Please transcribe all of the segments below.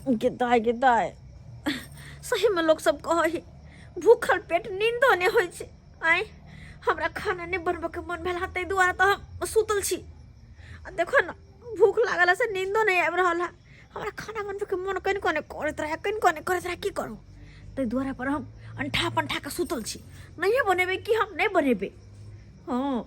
गिदाय सही में लोग सब कहे भूखल पेट नींद नहीं होइ छै। आइ हमरा खाना नहीं बनबे के मन भेल ताहि दुआरे तो हम सुतल छी। देखो ना भूख लागल से नींदो नहीं आबि रहा है। हमरा खाना बनबे के मन कनि कनि करैत रहे की करूँ ताहि दुआरे पर हम अंठा पंठा के सुतल छी। नहीं बनेबे कि हम नहीं बनेबे। हाँ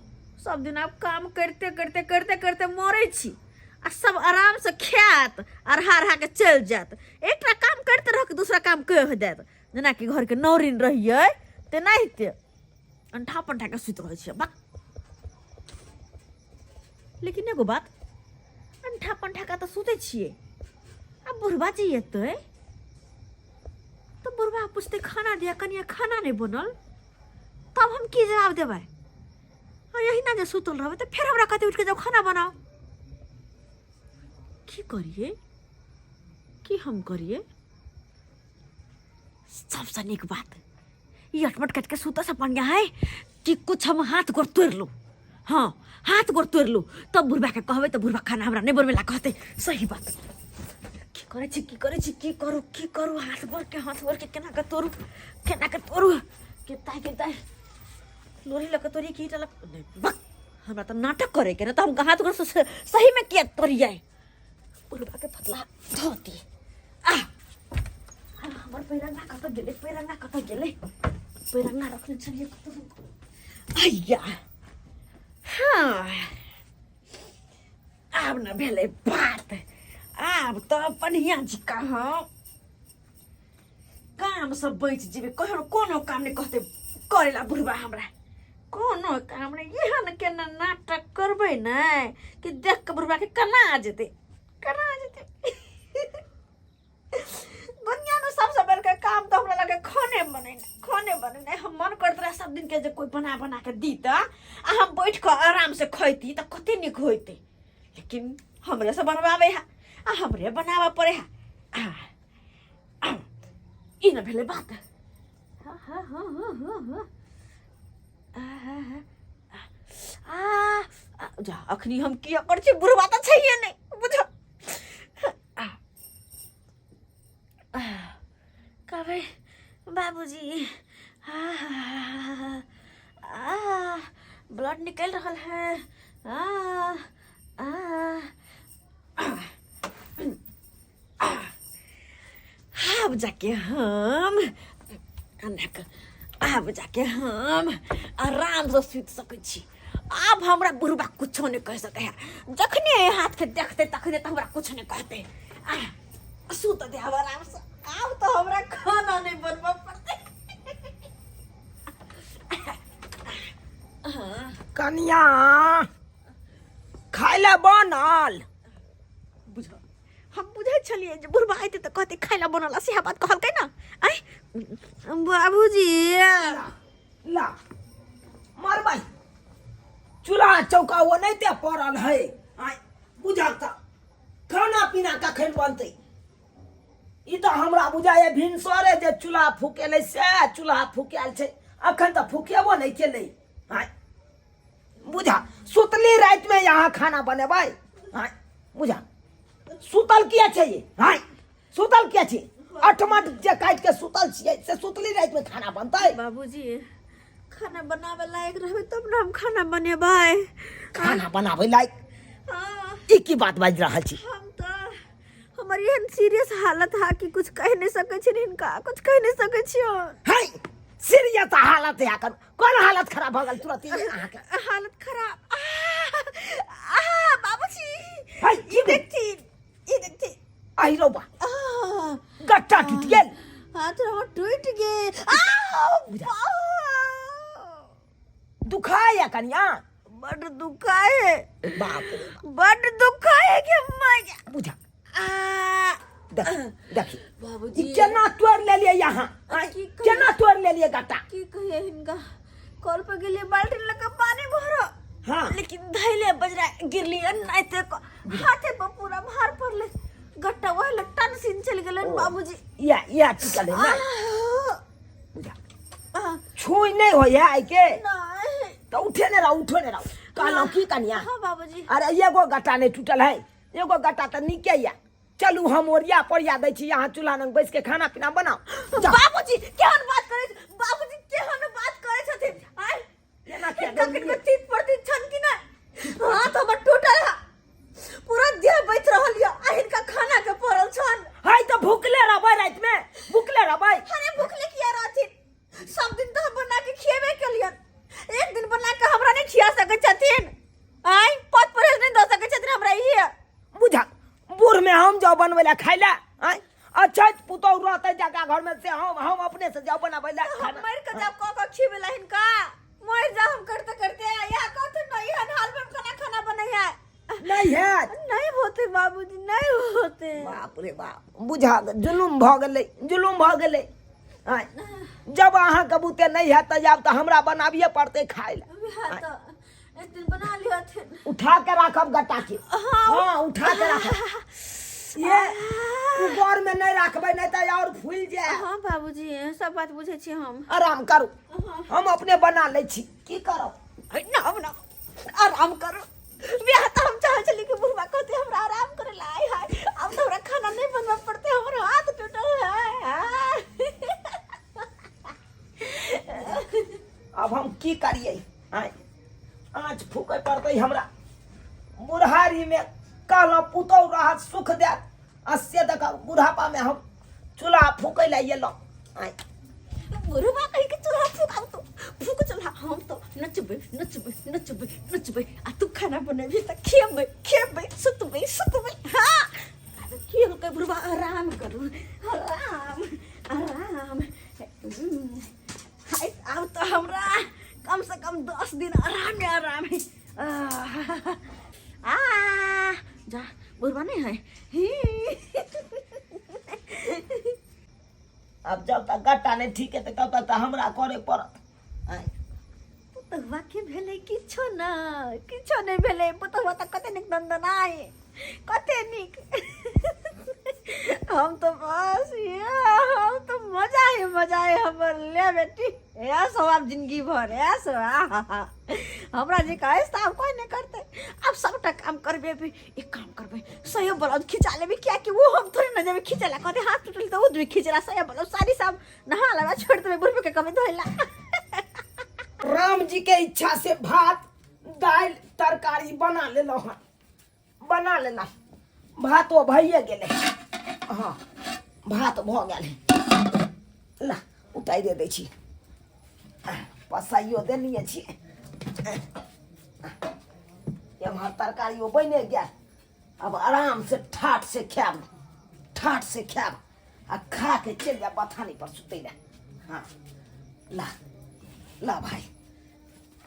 सब दिन आप काम करते करते करते करते मरे छी आ सब आराम से खात अरहा के चल जात। एक काम करते रह दूसरा काम कह देत जना कि घर के नौरिन रहिए तेनाहिते अंठा पंठा के सुत रहे छी। लेकिन एगो बात अंठा पंठा का तो सुते छिए अब बुढ़वा जी एते तो बुढ़वा पूछते खाना दिया कनिया खाना नहीं बनल तब हम की जवाब देबै। यही ना जे सुतल रहबे तो फिर हमरा कहते उठ के जाओ खाना बनाओ। की करिए कि हम करिए। सबसे नीक बात ये अटमट कट के सुता से बढ़िया है कि कुछ हम हाथ गोड़ तोड़ लो। हाँ हाथ गोड़ तोड़ लो तब बुढ़वा के कहबे तो बुढ़वा खाना हमरा नहीं बनबे ला कहते। सही बात की करे छी की करू हाथ गोड़ के केना के तोड़ू केताय लोरी लक तोरी की टलक हमरा तो नाटक करे के ना तो हम हाथ गोड़ सही में किया तोड़िए। बुढ़वा के फतला धोती हमर पैरंगा कत गेले पैरंगा रखने छलिए आइया। हाँ आब न भेले बात आब तो बढ़िया जी कहाँ काम सब बैठ जेबे कोनो काम नहीं कहते करेला बुढ़वा हमरा कोनो काम नहीं। यहाँ केना नाटक करबे न कि देख के बुढ़वा के कना आ जेते दुनिया में सबसे बड़का काम तो हमरा लगे खाने बनेना। हम मन करते रहे सब दिन के जे कोई बना के दी आ हम बैठ कर आराम से खैती तो कते निक होते। लेकिन हमरे से बनवावे है आ हमरे बनावा पड़े है। ई न भेले बात। जा अखनी हम किया कर छी बुढ़वा तो छैये नहीं बुझो। कहबे बाबूजी ब्लड निकल रहा है। अब जाके हम आराम से सुत सकै छी। अब हमरा बुढ़वा कुछो नहीं कह सके है। जखने हाथ के देखते तखने तो हमरा कुछ नहीं कहते। सुत दे आराम से। अब तो हमरा खाना नहीं बनवा पड़ते। कनिया खाइला बनल बुझो हम बुझे छलिए जे बुढ़वा आते तो कहते खाइला बनल से बात कहलकै ना। आई बाबूजी ला मार भाई चूल्हा चौका वो नहीं ते पड़ल है। आई बुझाता खाना पीना कखन बनते ई तो हमरा बुझाए भिनसरे जे चूल्हा फूकेले से चूल्हा फूकेल छे अखन तो फूकेबो नहीं केले। आई बुझा सुतली रात में यहाँ खाना बनेबै। आई बुझा सुतल किया छे ये। आई सुतल किया छे अठमट जे काट के सुतल छिए से सुतली रात में खाना बनतै। बाबूजी खाना बनावे लायक रहबे तब ना हम खाना बनेबै। खाना बनावे लायक ई की बात बाज रहल छी। हम तो हमारी एहन सीरियस हालत है कि कुछ कह नहीं सके छी इनका कुछ कह नहीं सके छियो। हाय सीरियस हालत है कौन हालत खराब भ गेल तुरंत हालत खराब बाबूजी हाय ई देखती आई रो बा गट्टा टूट गेल हाथ हमर टूट गेल। दुखाए या कन्या बड़ दुखाए बाप रे बड़ दुखाए कि मैं बुझा देखी बाबूजी केना तोड़ ले लिए यहाँ केना तोड़ ले लिए गट्टा की कहे इनका कल पे गेलिए बाल्टी लेके पानी भरो। हाँ लेकिन धैले बजरा गिरली नहीं ते हाथे पर पूरा भार पड़ले गट्टा वह लट्टन सीन चल गेले बाबूजी। या टूटल है ना बुझा छुई नहीं हो या आई के नहीं तो उठे ने रहो कहलो की कन्या। हां बाबूजी अरे एगो गट्टा नहीं टूटल है एगो गट्टा तो निके या चलू हम ओरिया परिया दै छी, यहाँ चूल्हा लग बैस के खाना पीना बनाओ। जाओ। बाबूजी केहन बात करे बाबूजी केहन बात करे छथिन आय केना किया कखन डरियै? में चित पड़ती छन कि ना हाथ हमर टूटल है पूरा देह बैठ रहल या आ इनका खाना के पड़ल छन। हाय तो भूखले रहबै, रात में भूखले रहबै। अरे भूखले किया रहथिन सब दिन तो हम बना के खिएबे केलियन एक दिन बना के हमरा नहीं खिया सकै छथिन आय पत परहेज नहीं द सकै छथिन हमरा ई बुझा बूढ़ में हम जाओ बनबै ला खाइ ला। अच्छा पुतौ रहते जगह घर में से हम अपने से जाओ बनाबै ला हम मर के जब क खिएबे ला हिनका मर जा हम करते करते या कहते नहीं है हाल में खाना खाना बनई है नहीं है। नहीं होते बाबूजी नहीं होते। बाप रे बाप बुझा जुलुम भ गेलै, जुलुम भ गेलै। जब अहाँ के बुते नहीं है त जाब त हमरा बनाबिए पड़ते खाइ ला। तो एक दिन बना लिया थे उठा के राखब गट्टा के। हाँ उठा के राखब। ये ऊपर में नहीं रखबै नहीं त और फूल जाए। हाँ बाबूजी सब बात बुझे छी हम आराम करू, हम अपने बना ले छी। की करब ना आराम करो बियाह तो हम चाहे चली कि बुढ़वा कहते हमरा आराम करे ला आय हाय अब तो हमरा खाना नहीं बनवा पड़ते हमरा हाथ टूटल है। अब हम की करिए? आँच फूके पड़ते हमरा। बुढ़ारी में कहलौं पुतौ रहत सुख देत अस्से तक बुढ़ापा में हम चूल्हा फूके ला एलौं। बुढ़वा कही के चूल्हा फूकाऊ तो फूक चूल्हा हम तो नचबे नचबे नचबे नचबे आ तू खाना बनेबी त खेबे खेबे सुतबे सुतबे। हाँ खेल के बुढ़वा आराम करू आराम आराम। हाय अब तो हमरा कम से कम 10 दिन आराम में आराम है। जा बुढ़वा नहीं है अब जब तक गट्टा नहीं ठीक है तब तक हमरा करे पड़त। पुतहुआ के भेले किछो नहीं भेले पुतहुआ त कते निक दंदनाय कते निक। हम तो बस हम तो मजा है हमर ले बेटी ऐसो अब जिंदगी भर ऐसो हमरा जे कहे साहब कोई नहीं करते अब सबटा काम करबे भी एक काम करबे सही ब्लाउज खिंचा लेबे क्या कि वो हम थोड़ी ना जब खिंचला कहते हाथ टूटल तो वो भी खिंचला सही ब्लाउज सारी सब नहा लगा छोड़ देबे बुढ़बे के कमी धोइला। राम जी के इच्छा से भात दाल तरकारी बना लेलो हन, बना लेला भातो भइए गेले। हाँ भात भ गेले ला उताइ दे दै छी पसाइयो देनिए छी। एम्हर तरकारियो बने गेल अब आराम से ठाठ से खाएब आ खा के चल जाए बथानी पर सुतै ला। हाँ ला ला भाई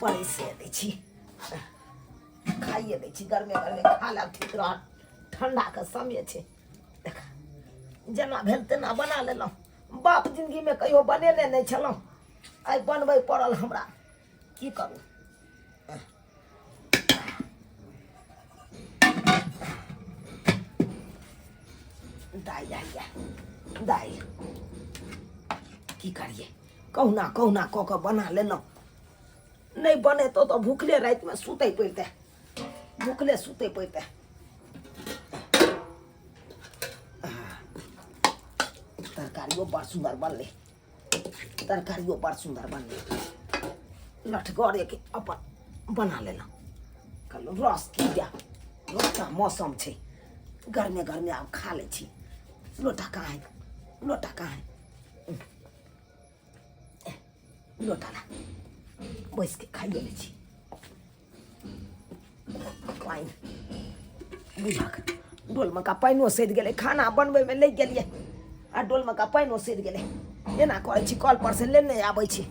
पैसे दै छी खाइए दै छी गर्मे खा लेब ठीक रहत ठंडा के समय छै। देख जेना भेल तेना बना लेलहुँ। बाप जिंदगी में कहियो बनेने नहीं छलहुँ आइ बनबै पड़ल हमरा की करू। दाइ की करिए कहुना कहुना कऽ के बना लेलहुँ। नहीं बने तो भूखले रात में सुतै पड़ते भूखले सुतै पड़ते। तरकारियों बड़ सुंदर बनले लठगरे के अपन बना लेलहुँ। कहलहुँ रस की जा लोटा मौसम छै गर्मे आब खा ले छी। लोटा कहाँ लोटा ला बैस के खाइए ले छी। पानि बुझक डोलमे का पानिओ सधि गेलै खाना बनबैमे लागि गेलियै आ डोलमे का पानिओ सधि गेलै। एना करै छी कल पर से लेने आबै छी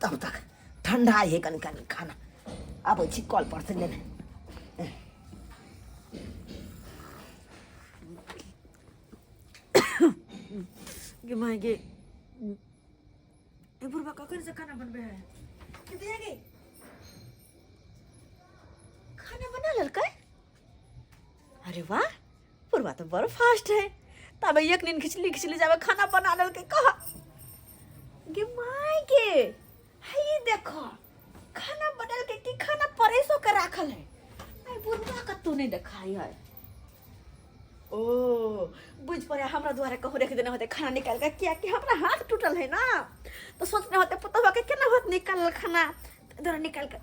तब तक ठंडा है कनि खाना आबै छी कल पर से लेने। गे माय गे बुढ़वा कखन से खाना बनबे है कितने गे खाना बना ललकै। अरे वाह बुढ़वा तो बड़ फास्ट है तब एक दिन खिचली जावे खाना बना ललकै कहा गे माय गे हाय देखो खाना बनल के की खाना परेसो के राखल है। आई बुढ़वा कतौ नहीं देखाई है ओ बुझ पड़े हमरा द्वारा कहूँ रख देना होते खाना निकाल कर, क्या कि हमरा हाथ टूटल है ना, तो सोचने होते पुतवा के केना हाथ निकाल खाना इधर निकाल कर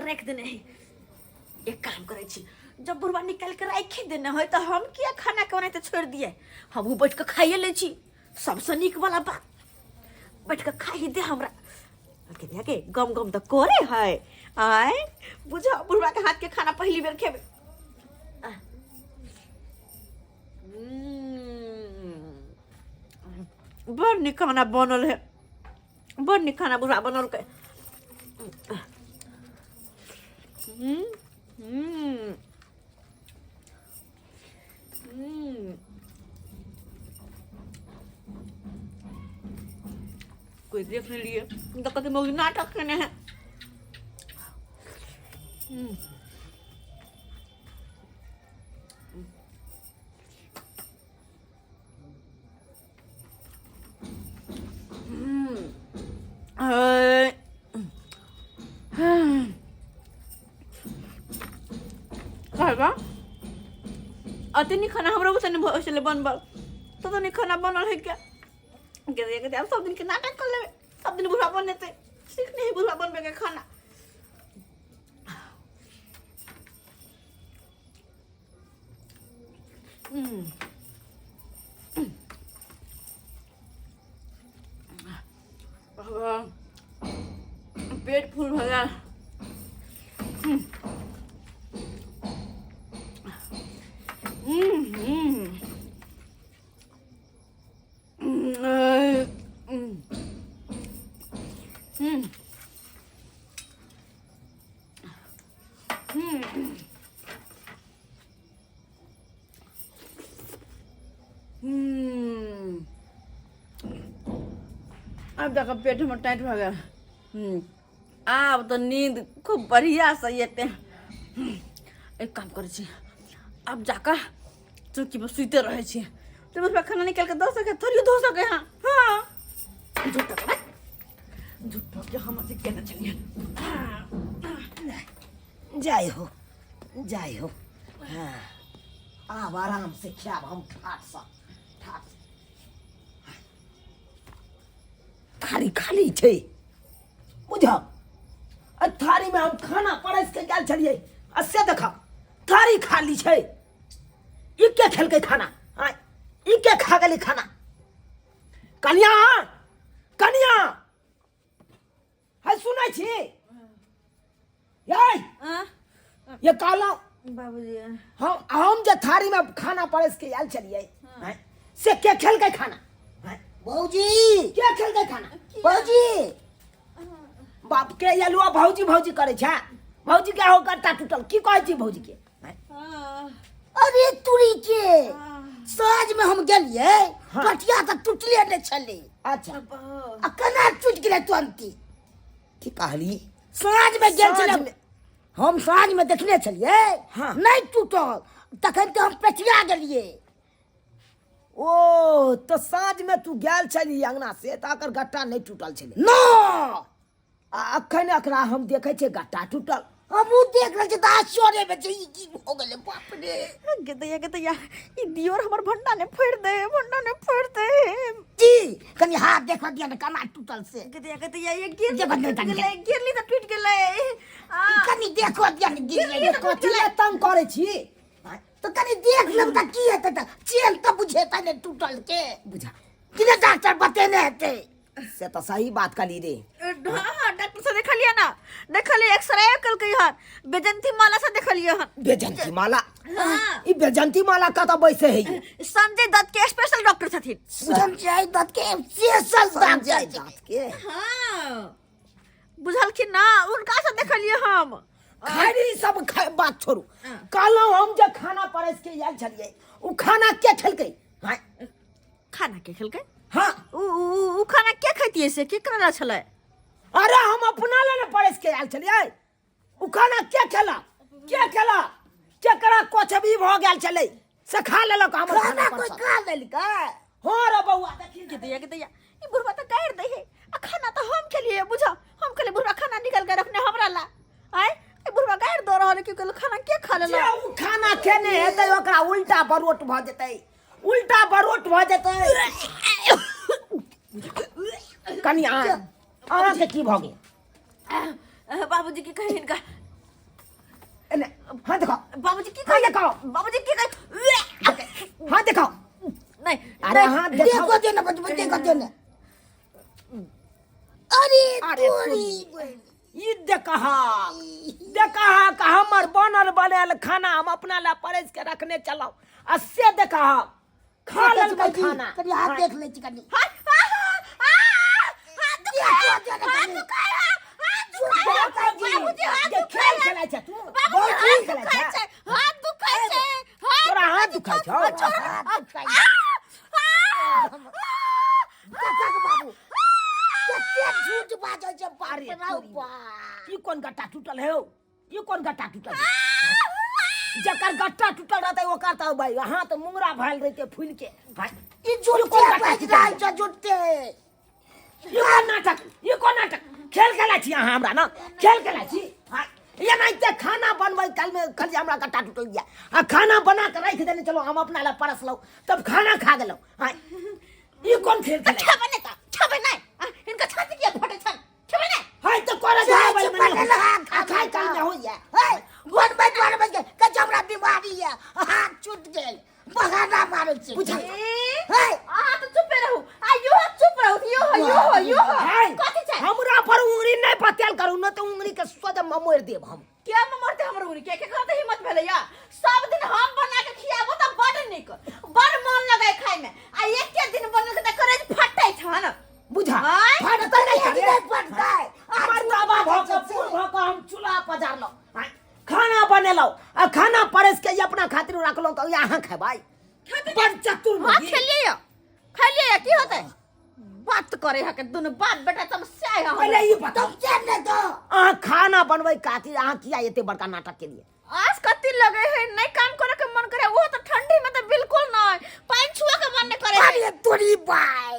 रख देने है। एक काम करे छी, जब बुढ़वा निकाल कर रख देना है तो हम क्या खाना के बनाते छोड़ दिए, हम बैठ के खाइए ले छी। सबसे नीक वाला बात बैठ के खाई दे हमरा के गम गम तो करे है। आय बुझा बुढ़वा के हाथ के खाना पहली बेर खेबे। बड़ नीक खाना बनल है, बड़ नीक खाना बुढ़ा बनल के। कोई देखने लिए तो कहते मौगी नाटक करने हैं। अति नहीं खाना हमरा से बनबल तो नहीं खाना बनल है क्या? कहते अब सब दिन के नाटक कर लेवे, सब दिन बुढ़ा बनने से सीखने ही बुढ़ा बनबे के खाना। पेट फूल हो गया। अब तक पेट में टाइट हो गया। अब तो नींद खूब बढ़िया से येते। एक काम करे छी, अब जाकर चौकी पर सुते रहे छी, तो उसमें खाना निकाल के दो सके थोड़ी धो सके। हाँ झूठो के हम ऐसे कहना चाहिए। जाए हो हाँ, अब आराम से खाब हम ठाट थारी खाली छे बुझा। थारी में हम खाना परस के गेल छलिए, से देखा थारी खाली छे। ई के खेलके खाना, ई के खा गेली खाना। कनिया कनिया है सुनै छी ये काला बाबूजी हम जे थारी में खाना परस के आयल छलिए से के खेलके खाना। भौजी के खेलके खाना? भौजी बाप के यलुआ भौजी भौजी करे छे। भौजी के हो गट्टा टूटल की कहै छी भौजी के? अरे तुरी के साँझ में हम गेलिए कटिया तो टूटले ने छले। अच्छा आ केना टूट गेले तुरंती? की कहली? साँझ में गेल छले हम, साँझ में देखने छलिए नहीं टूटल, तखन तो हम पेटिया गेलिए। ओ तो साँझ में तू गेल छली अंगना से ताकर गट्टा नहीं टूटल छले न। अखन एकरा हम देखे छे गट्टा टूटल, हम देख रहे थे आश्चर्य में ई की हो गेले। बाप रे गतैया ई दियोर हमर भंडा ने फोड़ दे जी। कनी हाथ देखा दिया न केना टूटल से। गतैया ये गिरली तो टूट गेले। कनी देखो दिया न गिरले कथि तंग करे छी तो कनी देख लेब त की हेतै त चेन त बुझे त ने टूटल के बुझा किने डॉक्टर बतेने हेतै। से तो सही बात कली रे। हाँ डॉक्टर से देखलिए ना, देखलिए एक्सरे कल के हन बेजंती माला से देखलिए हन। बेजंती माला? हाँ। ई बेजंती माला का तो वैसे है संजय दत्त के स्पेशल डॉक्टर छथिन। संजय दत्त के स्पेशल दत्त के? हाँ बुझल कि ना, उनका से देखलिए हम। खाली सब बात छोड़ू। कहलो हम जे खाना परस के आयल छलिए उ खाना के खेलकै? हां खाना के खेलकै? हाँ उ खाना क्या खाती से के करला छले? अरे हम अपना ले परस के आयल छलिए, उ खाना के खेला केकरा कोछबी भ गेल छले से खा लेलक हमर खाना कोई खा लेलकै। हो रे बौआ देखी के दैया ई बुढ़वा त गायर दे है। आ खाना तो हम खेलिए बुझा, हम खेले बुढ़वा खाना निकाल के रखने हमरा ला। आय ए बुढ़वा गायर दो रह कहले कि कहले खाना के खा जे लेला उ खाना खेने हेतै ओकरा उल्टा बरोट भ जेतै, उल्टा बरोट भ जेतै। कनी अहाँ के की भ गेल? बाबूजी की कहे इनका एने हां देखो, बाबूजी की हां कहे देखो, बाबूजी की कहे हां देखो। नहीं अरे हां देखो, देखो दे ना बच्चे देखो दे ना। अरे तोरी ई देखहा का हमर बनल बनल खाना हम अपना ला परस के रखने चलाओ, आ से देखहा खा लेल खाना। कनी हाथ देख ले चिकनी। खेल खेलाइ छ तू, बहुत खेलाइ छ। हाथ दुखाय छै तोरा हाथ दुखाइ छ? बाबू कते झूठ बाजै छै बाप रे बा। ई कोन गट्टा टूटल है हो? ई कोन गट्टा टूटल है? जकर गट्टा टूटल रहतै ओकर त भाई हाथ मुंगरा भइल रहितै फूल के। ई झूठ को बाज रहै छै झूठे। ये कोन नाटक खेल खेलाइ छी अहाँ हमरा न? खेल खेलाइ छी? एनाहिते खाना बनबै काल में खाली हमरा गट्टा टूटल गया, आ खाना बना के राख देने चलो हम अपना ला परस लो, तब खाना खा गेलो। ये कोन खेल खेलाइ? छबे नहीं इनका छाती किया फटे छन छबे नहीं हाय तो करे भाई पकड़ ला खाई काल में हो जाए। हे वन के कच हमरा बीमारी है, हाथ छूट गेल बहाना मारै छै। बुझा हे आ तो चुप रहू आ यो चुप रहू यो कथि छै हमरा पर उंगली नहीं पतेल करू न तो उंगली के सोजा मोड़ देब हम। क्या मरते हमर उरी के कहते हिम्मत भेले या सब दिन हम बना के खियाबो त बड़ निक बड़ मन लगाय खाय में, आ एक के दिन बनल त करे फटै छन बुझा हाय फटतै नहीं नहीं करे। पड़तै। हमर बाबा भक हम चूल्हा पजारलो, खाना बनेलो, आ खाना परस के अपना खातिर रखलो तो यहाँ खेबै। बड़ चतुर हां मुर्गी। खेलिए या की होतै बात करे है के दोनों बाप बेटा समस्या है पहले ये बताओ तुम चल नहीं तो अहाँ खाना बनबै खातिर अहाँ किया एते बड़का नाटक के लिए? आज कति लगे है नहीं काम करे के मन करे वो तो ठंडी में तो बिल्कुल नहीं पानी छुआ के मन नहीं करे है। अरे तोरी भाई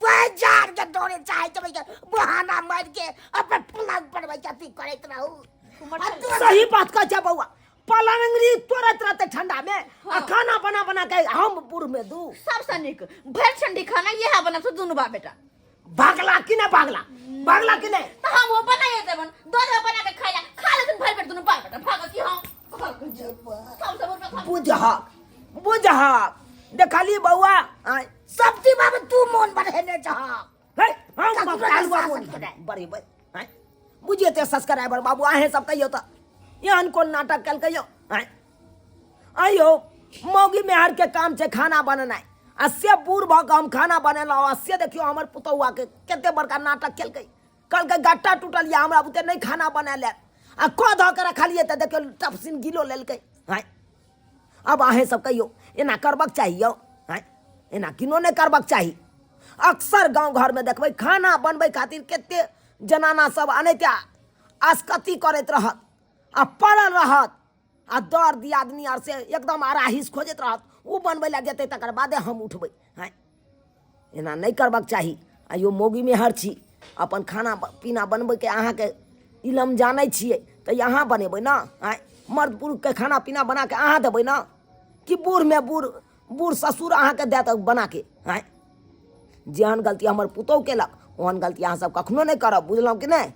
बाजार के डोरे चाहे तो भैया बहाना मार के अपन पलंग पर भैया ती करैत रहू। सही बात कह छ बउआ, पलंगरी तोरत रहते ठंडा में, आ खाना बना बना के हम बुर में दू। सबसे निक भर ठंडी खाना ये है बना तो दोनों बाप बेटा भागला कि नहीं भागला? भागला कि नहीं? तो हम वो बनाए देबन दोनों बना के खाया खा लेकिन भर पेट दोनों बाप बेटा भागो कि हम सबसे बड़का बुझहा देखली बउआ सब्जी बाबू तू मन बढ़ेने चाह। हे हम कालवा बोल बड़ी बड़ी हैं बुझिए ते सब्सक्राइबर बाबू आहे सब कहियो त यान कोन नाटक कल कहियो हैं आयो मौगी में हर के काम से खाना बननाई, अस्य बूढ़ भ के हम खाना बनेला, अस्य देखियो हमर पुतौआ के केते बड़का नाटक केलकै। कल के गट्टा टूटल या हमरा बुते नहीं खाना बनेले, आ को ध के रखलिए त देखियो टपसिन गिलो लेलकै हैं। अब आहे सब कहियो एना करबक चाहिए हैं, एना किनो नहीं करबक चाहिए। अक्सर गांव घर में देखबै खाना बनबै खातिर केते जनाना सब अनैते आसकती करैत रहत, आ पड़ल रहत, आ दर दियादनी आर से एकदम आराहिस खोजैत रहत, उ बनबै ला जेतै तकर बादे हम उठबै हैं। एना नहीं करबक चाही। आइयो मौगी में हर छी अपन खाना पीना बनबै के अहाँ के इलम जानै छियै त यहाँ बनेबै ना हैं। मर्द पुरुष के खाना पीना बना के अहाँ देबै ना, कि बूढ़ में बूढ़ ससुर अहाँ के देत बना के हैं। जेहन गलती हमर पुतौह केलक ओहन गलती अहाँ सब कखनो नहीं करब, बुझलहुँ कि नहीं?